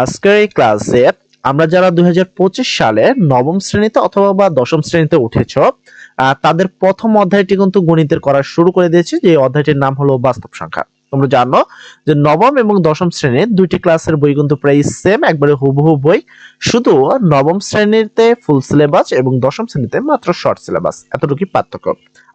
আজকের এই ক্লাসে আমরা যারা 2025 সালে নবম শ্রেণীতে অথবা বা দশম শ্রেণীতে উঠেছো তাদের প্রথম অধ্যায়টি কিন্তু গণিতের করা শুরু করে দিয়েছি, যে অধ্যায়টির নাম হলো বাস্তব সংখ্যা। তোমরা জানো যে নবম এবং দশম শ্রেণীর দুইটি ক্লাসের বই কিন্তু প্রায় সেম, একবারে হুবহু বই, শুধু নবম শ্রেণীতে ফুল সিলেবাস এবং দশম শ্রেণীতে মাত্র শর্ট সিলেবাস, এতটুকুই পার্থক্য।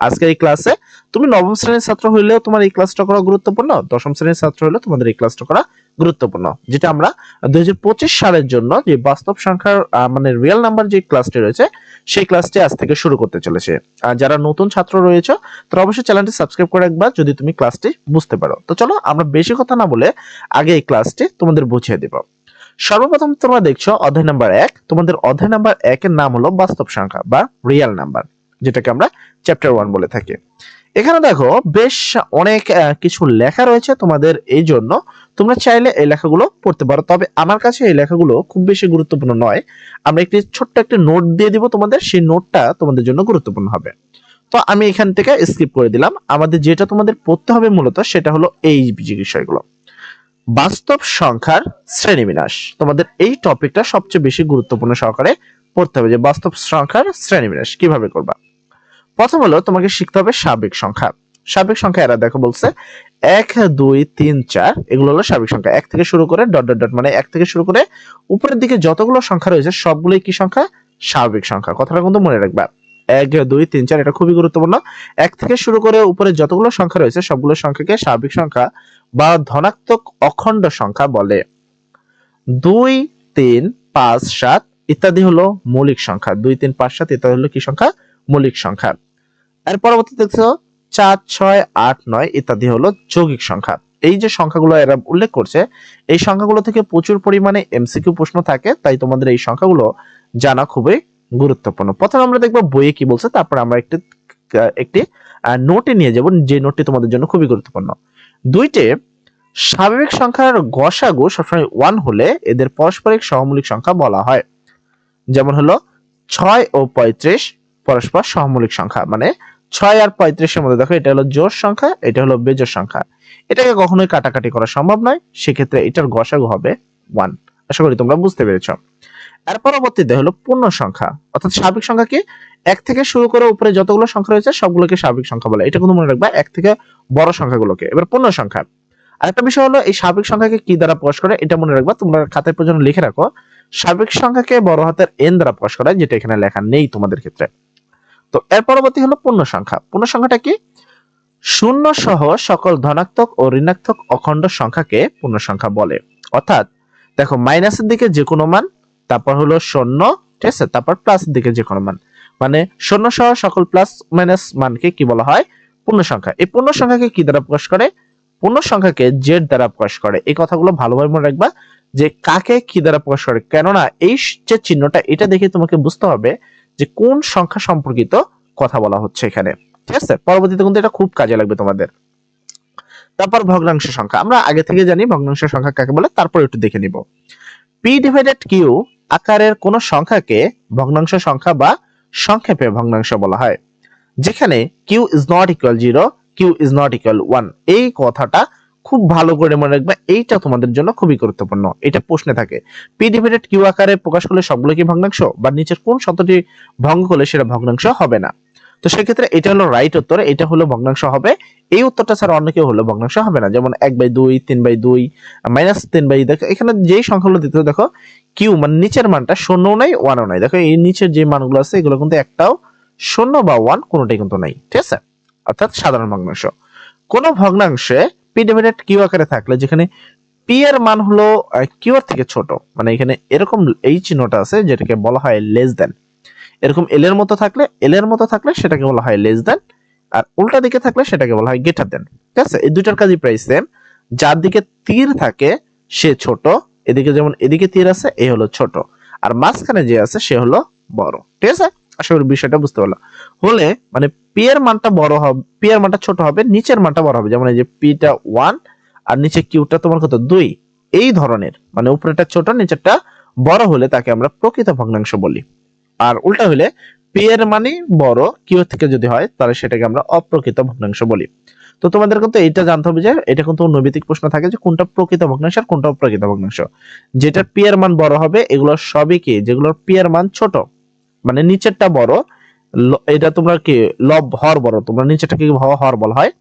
আজকের এই ক্লাসে তুমি নবম শ্রেণীর ছাত্র হইলেও তোমার এই ক্লাসটা করা গুরুত্বপূর্ণ, দশম শ্রেণীর ছাত্র হলেও তোমাদের এই ক্লাসটা করা গুরুত্বপূর্ণ, যেটা আমরা 2025 সালের জন্য যে বাস্তব সংখ্যার মানে রিয়েল নাম্বার যে ক্লাসটি রয়েছে সেই ক্লাসটি আজ থেকে শুরু করতে চলেছে। যারা নতুন ছাত্র রয়েছে তারা অবশ্যই চ্যানেলটি সাবস্ক্রাইব করে রাখবা যদি তুমি ক্লাসটি বুঝতে পারো। তো চলো আমরা বেশি কথা না বলে আগে এই ক্লাসটি তোমাদের বুঝিয়ে দেব। সর্বপ্রথম তোমরা দেখছো অধ্যায় নাম্বার 1, তোমাদের অধ্যায় নাম্বার 1 এর নাম হলো বাস্তব সংখ্যা বা রিয়েল নাম্বার, যেটাকে আমরা চ্যাপ্টার 1 বলে থাকি। এখানে দেখো বেশ অনেক কিছু লেখা রয়েছে তোমাদের, এই জন্য তোমরা চাইলে এই লেখাগুলো পড়তে পারো, তবে আমার কাছে এই লেখাগুলো খুব বেশি গুরুত্বপূর্ণ নয়। আমরা একটি ছোট্ট একটা নোট দিয়ে দিব তোমাদের, সেই নোটটা তোমাদের জন্য গুরুত্বপূর্ণ হবে। তো আমি এখান থেকে স্কিপ করে দিলাম। আমাদের যেটা তোমাদের পড়তে হবে মূলত সেটা হলো এই বিষয়গুলো, বাস্তব সংখ্যার শ্রেণীবিন্যাস। তোমাদের এই টপিকটা সবচেয়ে বেশি গুরুত্বপূর্ণ সহকারে পড়তে হবে, যে বাস্তব সংখ্যার শ্রেণীবিন্যাস কিভাবে করবা। প্রথম হলো তোমাকে শিখতে হবে স্বাভাবিক সংখ্যা। স্বাভাবিক সংখ্যা এরা দেখো বলছে 1 2 3 4, এগুলো হলো স্বাভাবিক সংখ্যা। 1 থেকে শুরু করে ডট ডট ডট, মানে 1 থেকে শুরু করে উপরের দিকে যতগুলো সংখ্যা রয়েছে সবগুলোই কি সংখ্যা? স্বাভাবিক সংখ্যা। কথাটা কিন্তু মনে রাখবা, 1 2 3 4, এটা খুবই গুরুত্বপূর্ণ। 1 থেকে শুরু করে উপরে যতগুলো সংখ্যা রয়েছে সবগুলো সংখ্যাকে স্বাভাবিক সংখ্যা বা ধনাত্মক অখণ্ড সংখ্যা বলে। 2 3 5 7 ইত্যাদি হলো মৌলিক সংখ্যা। 2 3 5 7 ইত্যাদি হলো কি সংখ্যা? মৌলিক সংখ্যা। এর পরবর্তীতে দেখছো 4 6 8 9 ইত্যাদি হলো যৌগিক সংখ্যা। এই যে সংখ্যাগুলো এরা উল্লেখ করছে, এই সংখ্যাগুলো থেকে প্রচুর পরিমাণে এমসিকিউ প্রশ্ন থাকে, তাই তোমাদের এই সংখ্যাগুলো জানা খুবই গুরুত্বপূর্ণ। প্রথমে আমরা দেখব বইয়ে কি বলছে, তারপর আমরা একটি নোটে নিয়ে যাব, যে নোটটি তোমাদের জন্য খুবই গুরুত্বপূর্ণ। দুইটি স্বাভাবিক সংখ্যার গসাগু সবসময় 1 হলে এদের পারস্পরিক সহমূলিক সংখ্যা বলা হয়। যেমন হলো 6 ও 35 পরস্পর সহমূলিক সংখ্যা, মানে 6 আর 35 এর মধ্যে দেখো এটা হলো জোড় সংখ্যা, এটা হলো বেজোড় সংখ্যা, এটাকে কখনোই কাটাকাটি করা সম্ভব নয়, সেক্ষেত্রে এটার গসাগু হবে 1। আশা করি তোমরা বুঝতে পেরেছো। এর পরবর্তীতে হলো পূর্ণ সংখ্যা, অর্থাৎ স্বাভাবিক সংখ্যা কি 1 থেকে শুরু করে উপরে যতগুলো সংখ্যা রয়েছে সবগুলোকে স্বাভাবিক সংখ্যা বলে, এটা কিন্তু মনে রাখবা 1 থেকে বড় সংখ্যাগুলোকে। এবার পূর্ণ সংখ্যা, আরেকটা বিষয় হলো এই স্বাভাবিক সংখ্যাকে কি দ্বারা প্রকাশ করে, এটা মনে রাখবা, তোমরা খাতায় পর্যন্ত লিখে রাখো। স্বাভাবিক সংখ্যাকে বড় হাতের n দ্বারা প্রকাশ করা, যেটা এখানে লেখা নেই তোমাদের ক্ষেত্রে। তো এর পরবর্তী হলো পূর্ণ সংখ্যা। পূর্ণ সংখ্যাটা কি? শূন্য সহ সকল ধনাত্মক ও ঋণাত্মক অখণ্ড সংখ্যাকে পূর্ণ সংখ্যা বলে। অর্থাৎ দেখো মাইনাসের দিকে যে কোনো মান, তারপর হলো শূন্য, ঠিক আছে, তারপর প্লাসের দিকে যে কোনো মান, মানে শূন্য সহ সকল প্লাস মাইনাস মানকে কি বলা হয়? পূর্ণ সংখ্যা। এই পূর্ণ সংখ্যাকে কি দ্বারা প্রকাশ করে? পূর্ণ সংখ্যাকে জেড দ্বারা প্রকাশ করে। এই কথাগুলো ভালোভাবে মনে রাখবা, যে কাকে কি দ্বারা প্রকাশ করে, কেননা এই যে চিহ্নটা এটা দেখে তোমাকে বুঝতে হবে যে কোন সংখ্যা সম্পর্কিত কথা বলা হচ্ছে এখানে, ঠিক আছে। পরবর্তীতে কিন্তু এটা খুব কাজে লাগবে তোমাদের। তারপর ভগ্নাংশ সংখ্যা, আমরা আগে থেকে জানি ভগ্নাংশ সংখ্যা কাকে বলে, তারপর একটু দেখে নিব। পি ডিভাইডেড কিউ আকারের কোন সংখ্যাকে ভগ্নাংশ সংখ্যা বা সংক্ষেপে ভগ্নাংশ বলা হয়। যেখানে Q is not equal 0, Q is not equal 1, এই কথাটা খুব ভালো করে মনে রাখবে, এইটা তোমাদের জন্য খুবই গুরুত্বপূর্ণ, এটা প্রশ্নে থাকে। পি ডিভাইডেড কিউ আকারে প্রকাশ করলে সবগুলো কি ভগ্নাংশ, বা নিচের কোন শর্তটি ভঙ্গ করলে সেটা ভগ্নাংশ হবে না। তো সেক্ষেত্রে এটা হলো রাইট উত্তর, এটা হলো ভগ্নাংশ হবে। এই উত্তরটা ছাড়া অন্য কেউ হলো ভগ্নাংশ হবে না, যেমন 1/2 3/2 -3/, দেখো এখানে যেই সংখ্যাগুলো দিতে দেখো কিউ মানে নিচের মানটা শূন্যও নাই 1ও নাই, দেখো এই নিচের যে মানগুলো আছে এগুলো কিন্তু একটাও শূন্য বা 1 কোনোটাই কিন্তু নাই, ঠিক আছে, অর্থাৎ সাধারণ ভগ্নাংশ। কোন ভগ্নাংশে পি ডিভাইডেড কিউ আকারে থাকলে যেখানে পি এর মান হলো কিউ এর থেকে ছোট, মানে এখানে এরকম এই চিহ্নটা আছে যেটাকে বলা হয় লেস দেন, এরকম এল এর মতো থাকলে সেটাকে বলা হয় লেস দেন, আর উল্টা দিকে থাকলে সেটাকে বলা হয় গ্রেটার দেন, ঠিক আছে। এই দুইটার কাজই প্রায় সেম। যার দিকে তীর থাকে সে ছোট, এদিকে যেমন এদিকে তীর আছে এই হলো ছোট, আর মাঝখানে যে আছে সে হলো বড়, ঠিক আছে। আশা করি বিষয়টা বুঝতে পারলাম। হলে মানে পি এর মানটা বড় হবে, পি এর মানটা ছোট হবে, নিচের মানটা বড় হবে, যেমন এই যে পিটা 1 আর নিচে কিউটা তোমার কত 2, এই ধরনের, মানে উপরেরটা ছোট নিচেরটা বড় হলে তাকে আমরা প্রকৃত ভগ্নাংশ বলি। আর উল্টা হলে পি এর মানে বড় কিউ থেকে যদি হয় তাহলে সেটাকে আমরা অপ্রকৃত ভগ্নাংশ বলি। তো তোমাদের কিন্তু এটা জানতে হবে যে এটা কিন্তু নৈমিত্তিক প্রশ্ন থাকে যে কোনটা প্রকৃত ভগ্নাংশ আর কোনটা অপ্রকৃত ভগ্নাংশ। যেটার পি এর মান বড় হবে এগুলো সবই কি, যেগুলোর পি এর মান ছোট মানে নিচেরটা বড়, এটা তোমরা কি লব হর বড়, তোমরা নিচেরটাকে হর বলা হয়।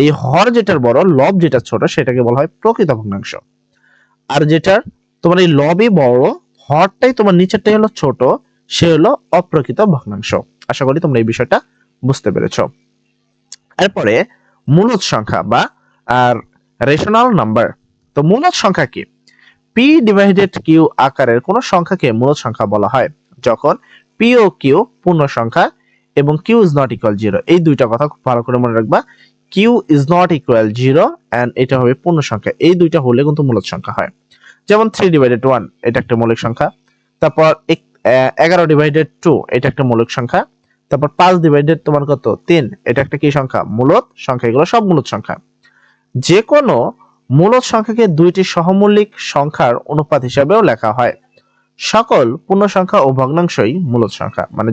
এই হর যেটার বড়, লব যেটা ছোট, সেটাকে বলা হয় প্রকৃত ভগ্নাংশ। আর যেটার তোমার এই লবই বড়, হরটাই তোমার নিচেরটাই হলো ছোট, সে হলো অপ্রকৃত ভগ্নাংশ। আশা করি তোমরা এই বিষয়টা বুঝতে পেরেছো। এরপরে মূলদ সংখ্যা বা আর রেশনাল নাম্বার। তো মূলদ সংখ্যা কি? পি ডিভাইডেড কিউ আকারের কোন সংখ্যাকে মূলদ সংখ্যা বলা হয় যখন পি ও কিউ পূর্ণ সংখ্যা এবং Q is not equal zero. এই দুইটা কথা খুব ভালো করে মনে রাখবা। Q is not equal zero and এটা হবে পূর্ণ সংখ্যা, এই দুইটা হলে কিন্তু মূলদ সংখ্যা হয়। যেমন 3 ডিভাইডেড 1 এটা একটা মৌলিক সংখ্যা, তারপর 11 ডিভাইডেড 2 এটা একটা মৌলিক সংখ্যা, তারপর 5 ডিভাইডেড তোমার কত 3 এটা একটা কি সংখ্যা, মূলদ সংখ্যা। এগুলো সব মূলদ সংখ্যা। যে কোনো মূলদ সংখ্যাকে দুইটি সহমৌলিক সংখ্যার অনুপাত হিসাবেও লেখা হয়। সকল পূর্ণ সংখ্যা ও ভগ্নাংশই মূলদ সংখ্যা। মানে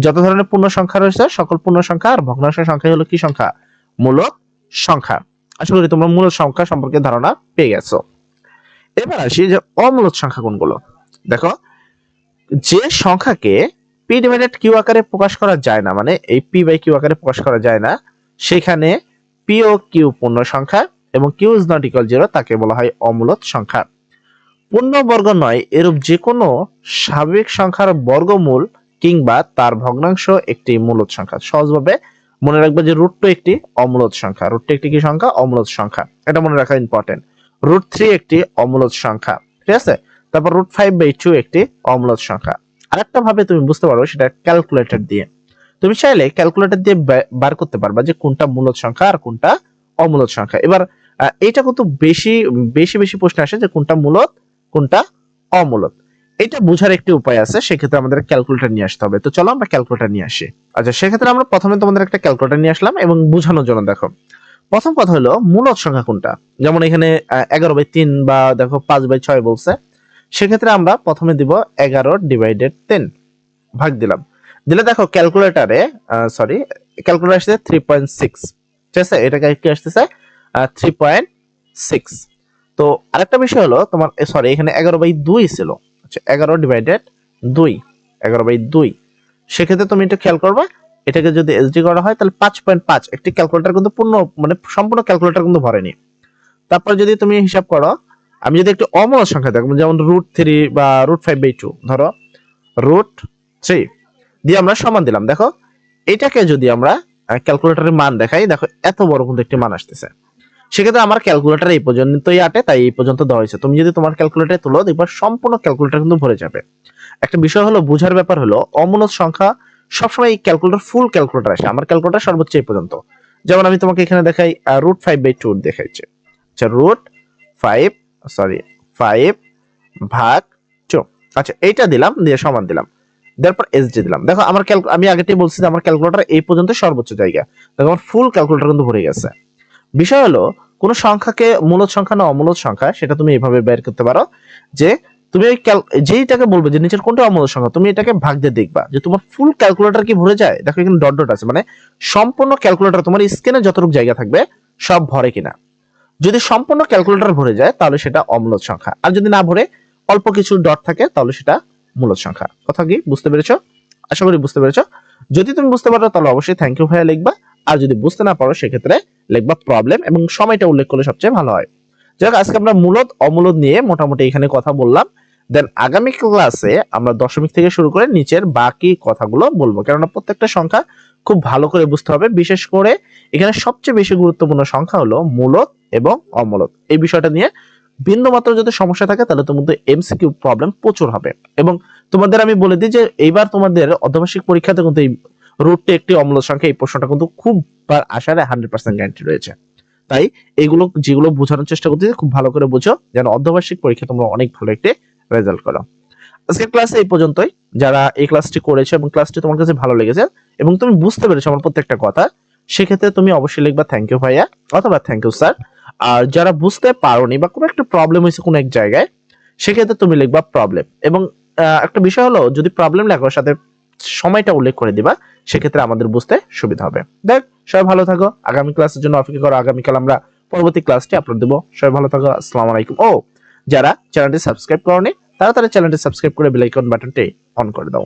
যত ধরনের পূর্ণ সংখ্যা রয়েছে সকল পূর্ণ সংখ্যা আর ভগ্নাংশ সংখ্যা হলো কি সংখ্যা, মূলদ সংখ্যা। আশা করি তোমরা মূলদ সংখ্যা সম্পর্কে ধারণা পেয়ে গেছো। এবার আসি যে অমূলদ সংখ্যা কোনগুলো। দেখো, যে সংখ্যাকে পি ডিভাইডেড কিউ আকারে প্রকাশ করা যায় না, মানে এই পি বাই কিউ আকারে প্রকাশ করা যায় না, সেখানে পি ও কিউ পূর্ণ সংখ্যা এবং Q is not equal zero, তাকে বলা হয় অমূলদ সংখ্যা। পূর্ণবর্গ নয় এরূপ যে কোনো স্বাভাবিক সংখ্যার বর্গমূল কিংবা তার ভগ্নাংশ একটি মূলদ সংখ্যা। সহজভাবে মনে রাখবে যে রুট টু একটি অমূলদ সংখ্যা। রুট টু একটি কি সংখ্যা, অমূলদ সংখ্যা। এটা মনে রাখা ইম্পর্টেন্ট। রুট 3 একটি অমূলদ সংখ্যা, ঠিক আছে। তারপর রুট 5/2 একটি অমূলদ সংখ্যা। আরেকটা ভাবে তুমি বুঝতে পারো সেটা ক্যালকুলেটর দিয়ে। তুমি চাইলে ক্যালকুলেটর দিয়ে বার করতে পারবা যে কোনটা মূলদ সংখ্যা আর কোনটা অমূলদ সংখ্যা। এবার এটা কিন্তু বেশি বেশি বেশি প্রশ্ন আসে যে কোনটা মূলদ কোনটা অমূলদ। এটা বোঝার একটি উপায় আছে, সেক্ষেত্রে আমাদের ক্যালকুলেটর নিয়ে আসতে হবে। তো চলো আমরা ক্যালকুলেটর নিয়ে আসি। আচ্ছা, সেক্ষেত্রে আমরা প্রথমে তোমাদের একটা ক্যালকুলেটর নিয়ে আসলাম এবং বোঝানোর জন্য। দেখো, প্রথম কথা হলো মূলদ সংখ্যা কোনটা। যেমন এখানে 11/3 বা দেখো 5/6 বলছে, সেক্ষেত্রে আমরা প্রথমে দিব 11 ডিভাইডেড 10 ভাগ দিলাম। দিলে দেখো ক্যালকুলেটরে ক্যালকুলেটর আসছে 3.6, ঠিক আছে। এটাকে কি আসতেছে 3.6। তো আরেকটা বিষয় হলো তোমার এখানে 11/2 ছিল। আচ্ছা, 11 ডিভাইডেড 2, 11/2। সেক্ষেত্রে তুমি একটু খেয়াল করবে, এটাকে যদি এসডি করা হয় তাহলে 5.5। একটি ক্যালকুলেটর কিন্তু মানে সম্পূর্ণ ক্যালকুলেটর কিন্তু ভরেনি। তারপর যদি তুমি হিসাব করো, আমি যদি একটু অমূলদ সংখ্যা দেখো, যেমন রুট 3 বা রুট 5/2, ধরো রুট 3 দিয়ে আমরা সমান দিলাম। দেখো, এটাকে যদি আমরা ক্যালকুলেটরের মান দেখাই, দেখো এত বড় কিন্তু একটি মান আসতেছে। সেক্ষেত্রে আমার ক্যালকুলেটর এই পর্যন্তই আটে, তাই এই পর্যন্ত দেওয়া হয়েছে। তুমি যদি তোমার ক্যালকুলেটরে তুলো দেখবা সম্পূর্ণ ক্যালকুলেটর কিন্তু ভরে যাবে। একটা বিষয় হলো, বোঝার ব্যাপার হলো, অমূলদ সংখ্যা সবসময় এই ক্যালকুলেটর ফুল ক্যালকুলেটর আসে। আমার ক্যালকুলেটর সর্বোচ্চ এই পর্যন্ত। যেমন আমি তোমাকে এখানে দেখাই রুট 5/2 দেখাইছে। আচ্ছা, রুট 5 ভাগ 2। আচ্ছা, এইটা দিলাম, দিয়ে সমান দিলাম, তারপর এসডি দিলাম। দেখো আমার আমি আগেই বলছি যে আমার ক্যালকুলেটর এই পর্যন্ত সর্বোচ্চ জায়গা। দেখো আমার ফুল ক্যালকুলেটর কিন্তু ভরে গেছে। বিষয় হলো, কোন সংখ্যাকে মূলদ সংখ্যা না অমূলদ সংখ্যা সেটা তুমি এইভাবে বের করতে পারো যে তুমি ওই যেইটাকে বলবে যে নিচের কোনটা অমূলদ সংখ্যা, তুমি এটাকে ভাগ দিয়ে দেখবা যে তোমার ফুল ক্যালকুলেটর কি ভরে যায়। দেখো এখানে ডট ডট আছে, মানে সম্পূর্ণ ক্যালকুলেটর তোমার স্ক্রিনে যতটুকু জায়গা থাকবে সব ভরে কিনা। যদি সম্পূর্ণ ক্যালকুলেটর ভরে যায় তাহলে সেটা অমূলদ সংখ্যা, আর যদি না ভরে অল্প কিছু ডট থাকে তাহলে সেটা মূলদ সংখ্যা। কথা কি বুঝতে পেরেছো? আশা করি বুঝতে পেরেছো। যদি তুমি বুঝতে পারো তাহলে অবশ্যই থ্যাংক ইউ ভাইয়া লিখবা, আর যদি বুঝতে না পারো সেক্ষেত্রে লিখবা প্রবলেম এবং সময়টা উল্লেখ করলে সবচেয়ে ভালো হয়। যাই হোক, আজকে আমরা মূলদ অমূলদ নিয়ে মোটামুটি এখানে কথা বললাম। দেন আগামী ক্লাসে আমরা দশমিক থেকে শুরু করে নিচের বাকি কথাগুলো বলবো, কেননা প্রত্যেকটা সংখ্যা খুব ভালো করে বুঝতে হবে। বিশেষ করে এখানে সবচেয়ে বেশি গুরুত্বপূর্ণ সংখ্যা হলো মূলদ এবং অমূলদ। এই বিষয়টা নিয়ে বিন্দুমাত্র যদি সমস্যা থাকে তাহলে তোমাদের এমসিকিউ প্রবলেম প্রচুর হবে। এবং তোমাদের আমি বলে দিই যে এইবার তোমাদের অর্ধবার্ষিক পরীক্ষাতে কিন্তু এই রুটটি একটি অমূলদ সংখ্যা, এই প্রশ্নটা কিন্তু খুব আসার 100% গ্যারান্টি রয়েছে। তাই এগুলো যেগুলো বোঝানোর চেষ্টা করতেছি খুব ভালো করে বুঝো, যেন অর্ধবার্ষিক পরীক্ষা তোমরা অনেক ভালো একটি রেজাল্ট করো। আজকের ক্লাসে এই পর্যন্তই। যারা এই ক্লাসটি করেছো এবং ক্লাসটি তোমার কাছে ভালো লেগেছে এবং তুমি বুঝতে পেরেছো আমার প্রত্যেকটা কথা, সেক্ষেত্রে তুমি অবশ্যই লিখবা থ্যাংক ইউ ভাইয়া অথবা থ্যাংক ইউ স্যার। আর যারা বুঝতে পারোনি বা কোনো একটা প্রবলেম হয়েছে কোনো এক জায়গায়, সেক্ষেত্রে তুমি লিখবা প্রবলেম। এবং একটা বিষয় হলো, যদি প্রবলেম লেখো সাথে সময়টা উল্লেখ করে দিবা, সেক্ষেত্রে আমাদের বুঝতে সুবিধা হবে। দেখ, সবাই ভালো থাকো, আগামী ক্লাসের জন্য অপেক্ষা করো। আগামীকাল আমরা পরবর্তী ক্লাসটি আপলোড দেবো। সবাই ভালো থাকো, আসসালামু আলাইকুম। ও যারা চ্যানেলটি সাবস্ক্রাইব করোনি, তারা চ্যানেলটি সাবস্ক্রাইব করে বেল আইকন বাটনটি অন করে দাও।